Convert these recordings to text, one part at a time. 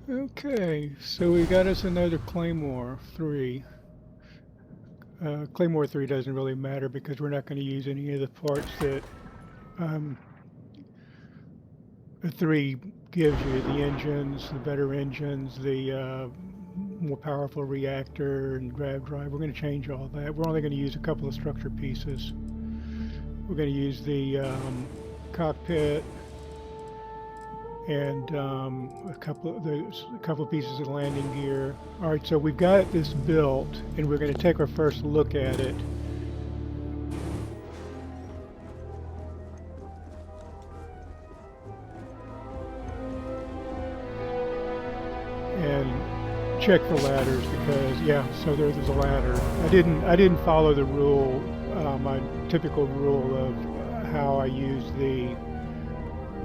Okay, so we got us another Claymore 3. Claymore 3 doesn't really matter because we're not going to use any of the parts that um, the 3 gives you. The engines, the better engines, the more powerful reactor and grav drive. We're going to change all that. We're only going to use a couple of structure pieces. We're going to use the cockpit and a couple of pieces of landing gear. All right, so we've got this built, and we're going to take our first look at it. And check the ladders because yeah, so there's a ladder. I didn't follow the rule, my typical rule of how I use the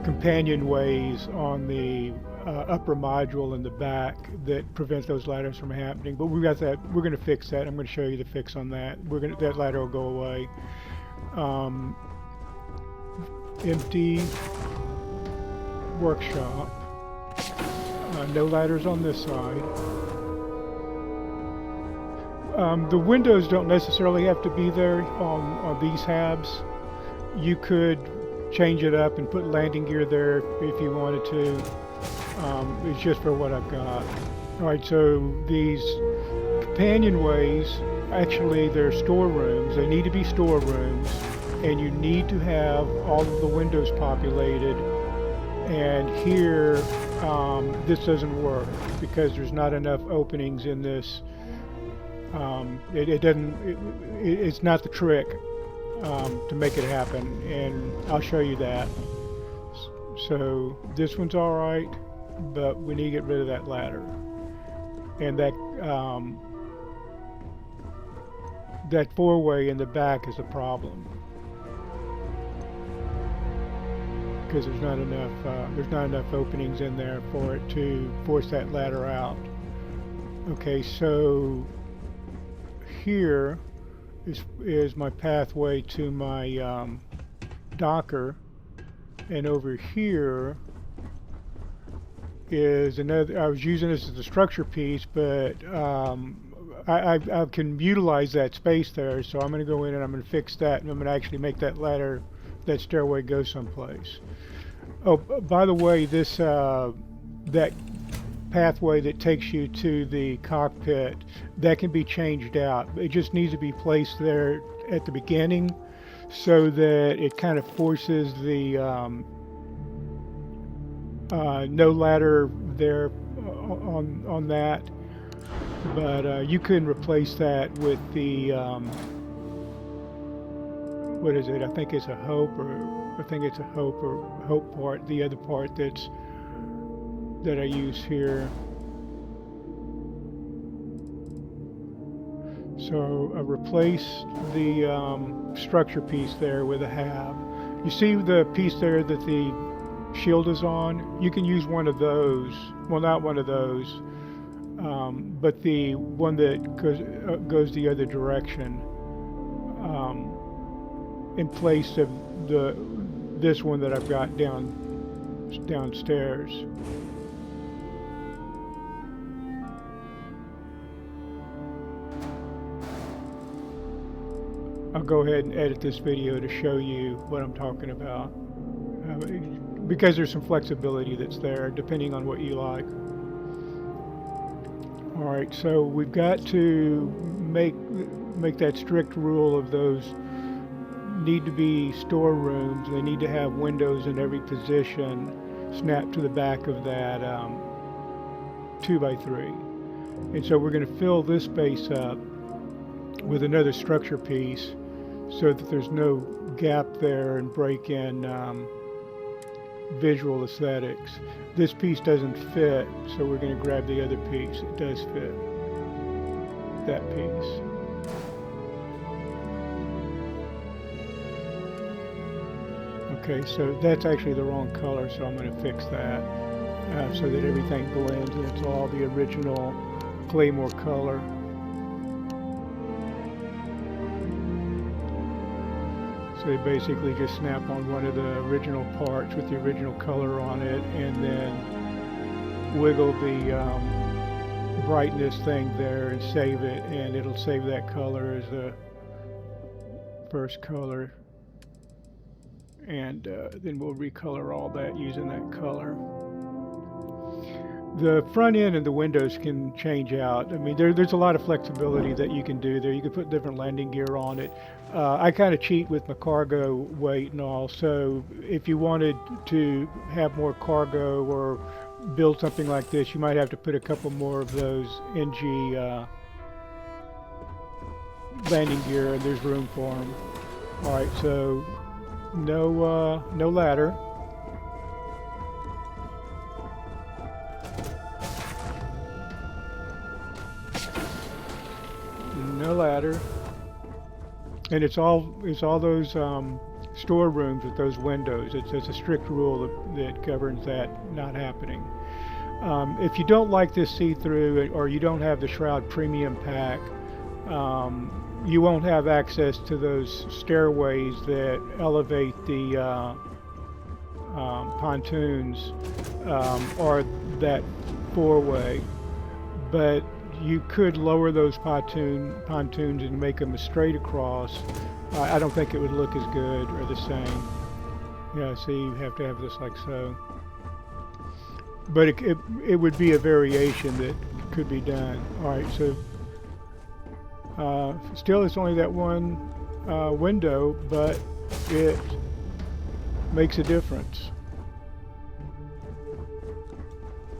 companion ways on the upper module in the back that prevents those ladders from happening. But we got that. We're going to fix that. I'm going to show you the fix on that. That ladder will go away. Um, Empty workshop. No ladders on this side. The windows don't necessarily have to be there on these habs. You could change it up and put landing gear there if you wanted to. It's just for what I've got. All right, so these companionways, actually they're storerooms. They need to be storerooms, and you need to have all of the windows populated. And here, this doesn't work because there's not enough openings in this. It's not the trick to make it happen, and I'll show you that. So this one's all right, but we need to get rid of that ladder, and that four-way in the back is a problem because there's not enough openings in there for it to force that ladder out. Okay, so here is my pathway to my Docker, and over here is another. I was using this as a structure piece, but I can utilize that space there, so I'm going to go in and I'm going to fix that, and I'm going to actually make that stairway go someplace. Oh, by the way, that pathway that takes you to the cockpit, that can be changed out. It just needs to be placed there at the beginning so that it kind of forces the no ladder there on that. But you can replace that with the what is it? I think it's a hope part. The other part that I use here. So I replaced the structure piece there with a hab. You see the piece there that the shield is on? You can use one of those. Well, not one of those, but the one that goes the other direction, in place of this one that I've got downstairs. I'll go ahead and edit this video to show you what I'm talking about, because there's some flexibility that's there depending on what you like. All right, so we've got to make that strict rule of those need to be storerooms. They need to have windows in every position snapped to the back of that 2x3. And so we're going to fill this space up with another structure piece so that there's no gap there and break in visual aesthetics. This piece doesn't fit, so we're going to grab the other piece. It does fit, that piece. Okay, so that's actually the wrong color, so I'm going to fix that so that everything blends and it's all the original Claymore color. So they basically just snap on one of the original parts with the original color on it, and then wiggle the brightness thing there and save it, and it'll save that color as the first color. And then we'll recolor all that using that color. The front end and the windows can change out. I mean, there's a lot of flexibility that you can do there. You can put different landing gear on it. I kind of cheat with my cargo weight and all. So if you wanted to have more cargo or build something like this, you might have to put a couple more of those NG landing gear, and there's room for them. All right, so no ladder. No ladder. And it's all those storerooms with those windows. It's a strict rule that governs that not happening. If you don't like this see-through or you don't have the Stroud Premium pack, you won't have access to those stairways that elevate the pontoons or that four-way. But you could lower those pontoons and make them a straight across. I don't think it would look as good or the same. Yeah, see, you have to have this like so. But it would be a variation that could be done. All right, so still it's only that one window, but it makes a difference.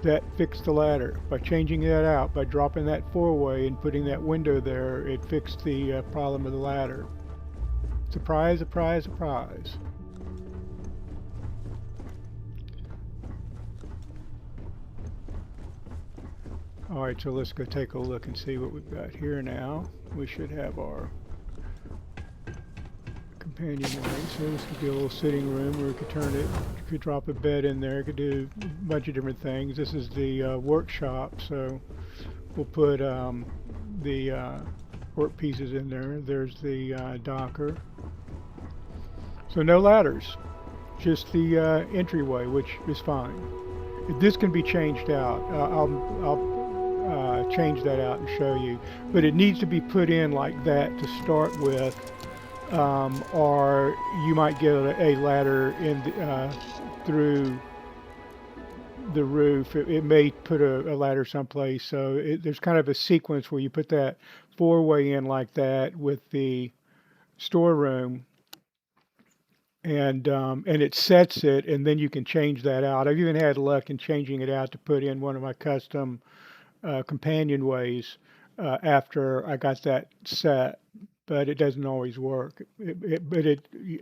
That fixed the ladder. By changing that out, by dropping that four-way and putting that window there, it fixed the problem of the ladder. Surprise, surprise, surprise. All right, so let's go take a look and see what we've got here now. We should have our companionway. So this could be a little sitting room where we could turn it, you could drop a bed in there, could do a bunch of different things. This is the workshop, so we'll put the work pieces in there. There's the docker. So no ladders, just the entryway, which is fine. This can be changed out. I'll change that out and show you. But it needs to be put in like that to start with, or you might get a ladder in through the roof. It may put a ladder someplace. So there's kind of a sequence where you put that four-way in like that with the storeroom, and it sets it, and then you can change that out. I've even had luck in changing it out to put in one of my custom companionways after I got that set, but it doesn't always work.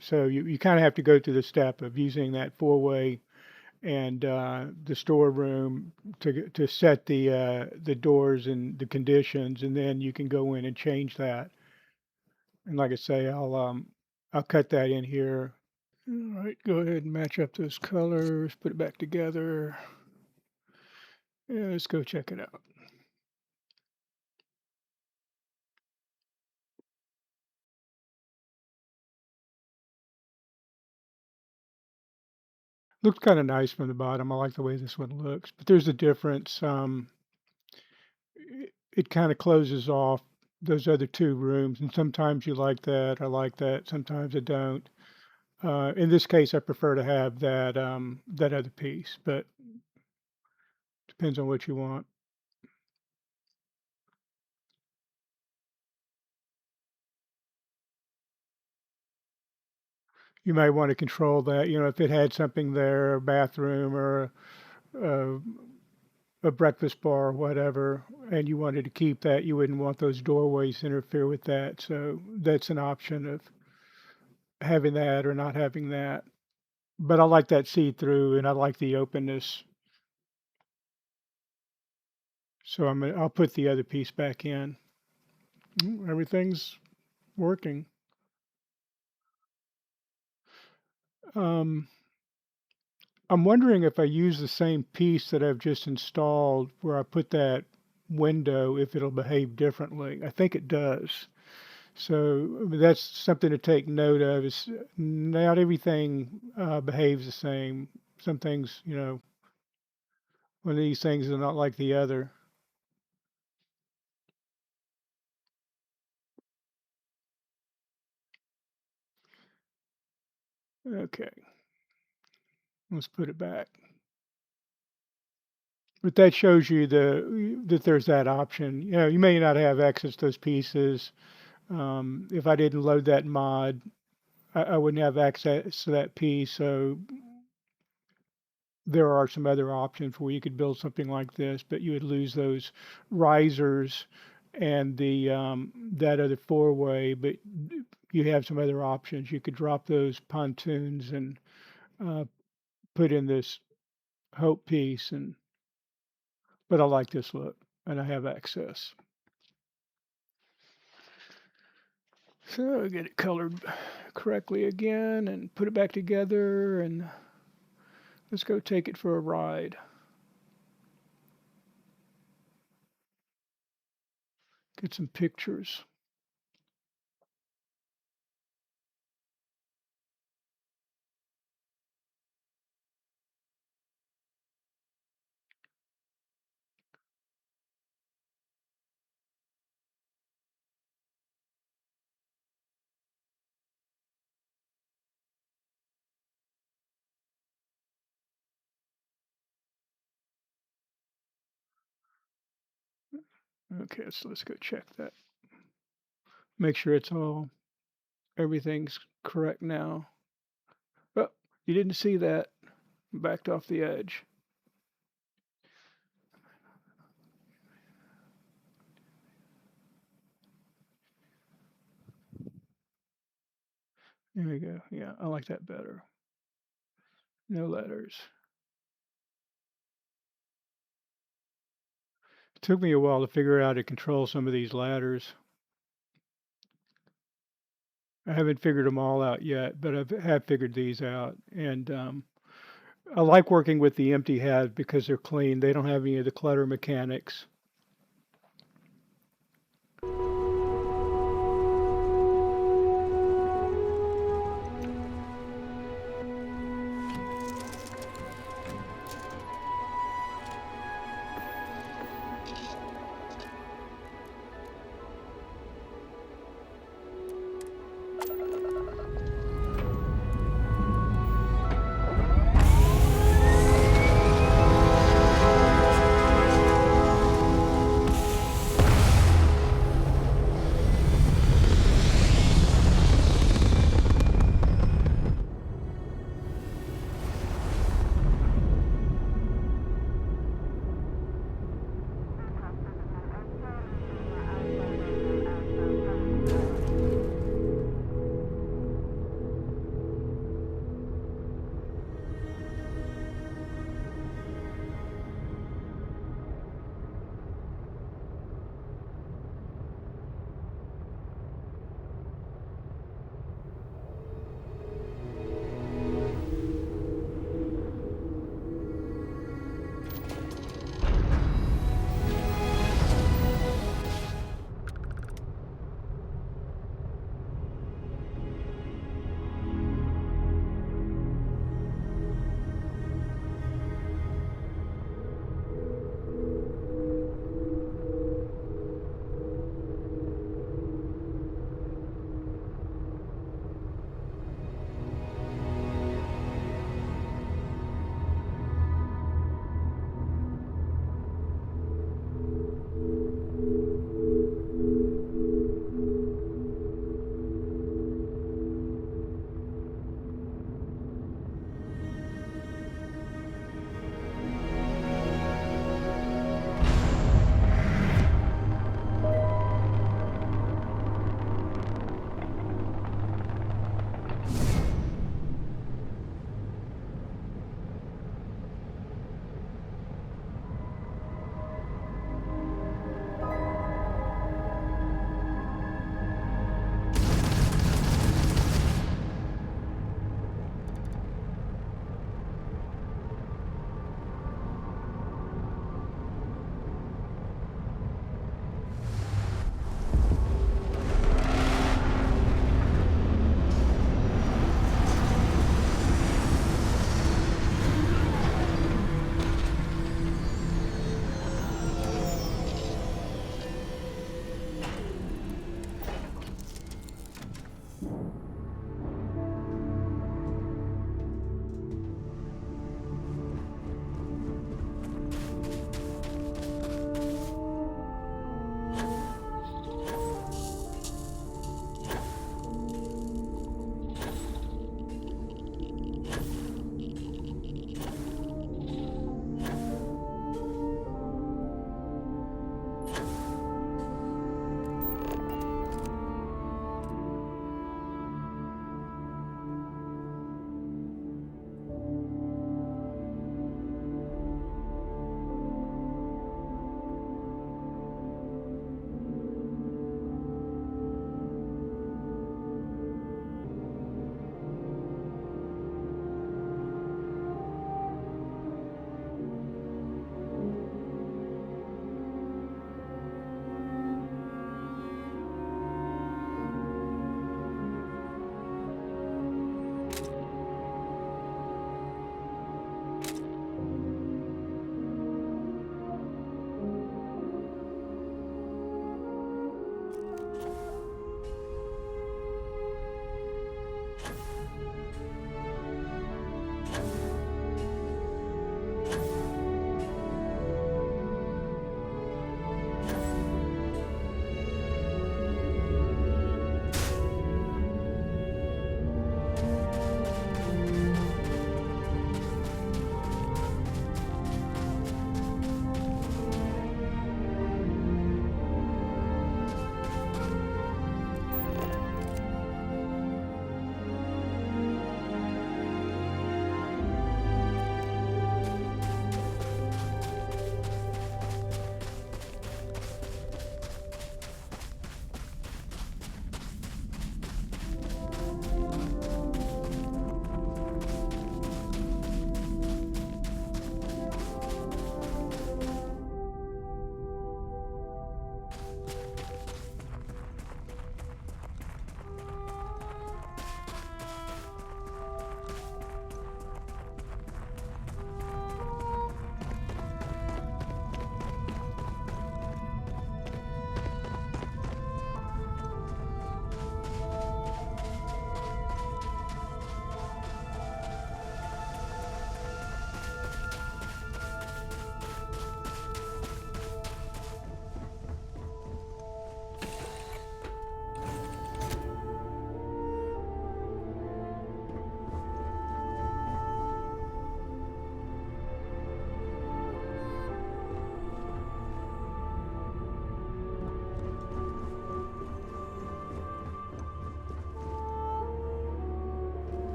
So you kind of have to go through the step of using that four-way and the storeroom to set the doors and the conditions, and then you can go in and change that. And like I say, I'll cut that in here. All right, go ahead and match up those colors, put it back together. Yeah, let's go check it out. Looks kind of nice from the bottom. I like the way this one looks, but there's a difference. It kind of closes off those other two rooms, and sometimes you like that. I like that. Sometimes I don't. In this case, I prefer to have that other piece, but depends on what you want. You might want to control that. You know, if it had something there, a bathroom or a, a breakfast bar or whatever, and you wanted to keep that, you wouldn't want those doorways to interfere with that. So that's an option of having that or not having that. But I like that see-through, and I like the openness. So I'll put the other piece back in. Everything's working. Um, I'm wondering if I use the same piece that I've just installed where I put that window, if it'll behave differently. I think it does. So I mean, that's something to take note of. Is not everything behaves the same. Some things, you know, One of these things is not like the other. Okay, let's put it back. But that shows you that there's that option. You know, you may not have access to those pieces. If I didn't load that mod, I wouldn't have access to that piece. So there are some other options where you could build something like this, but you would lose those risers and the that other four-way. But you have some other options. You could drop those pontoons and uh, put in this Hope piece, and but I like this look, and I have access. So get it colored correctly again, and put it back together, and let's go take it for a ride. Get some pictures. Okay, so let's go check that. Make sure it's all, everything's correct now. Oh, you didn't see that. Backed off the edge. There we go. Yeah, I like that better. No letters. It took me a while to figure out how to control some of these ladders. I haven't figured them all out yet, but have figured these out. And I like working with the empty halves because they're clean. They don't have any of the clutter mechanics.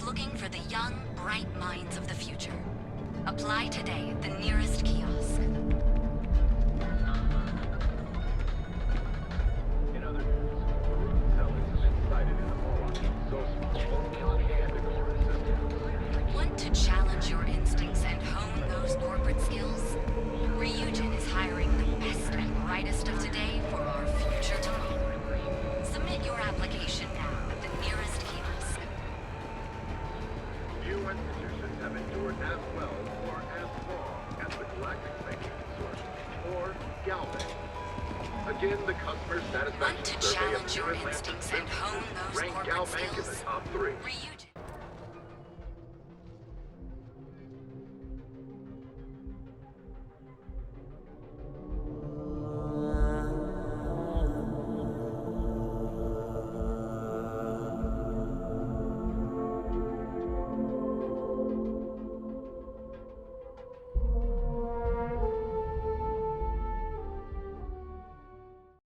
is looking for the young, bright minds of the future. Apply today at the nearest kiosk. In other news, root cells have been sighted in the mall. So small, only on hand to core systems. Want to challenge your instincts and hone those corporate skills? Ryujin is hiring the best and brightest of today for our future tomorrow. Submit your application now at the nearest kiosk. Few institutions have endured as well or as long as the Galactic Banking Consortium, or GalBank. Again, the customer Want satisfaction to survey of challenge your US instincts and hone those ranked corporate GalBank in the skills? top 3. Ryujin.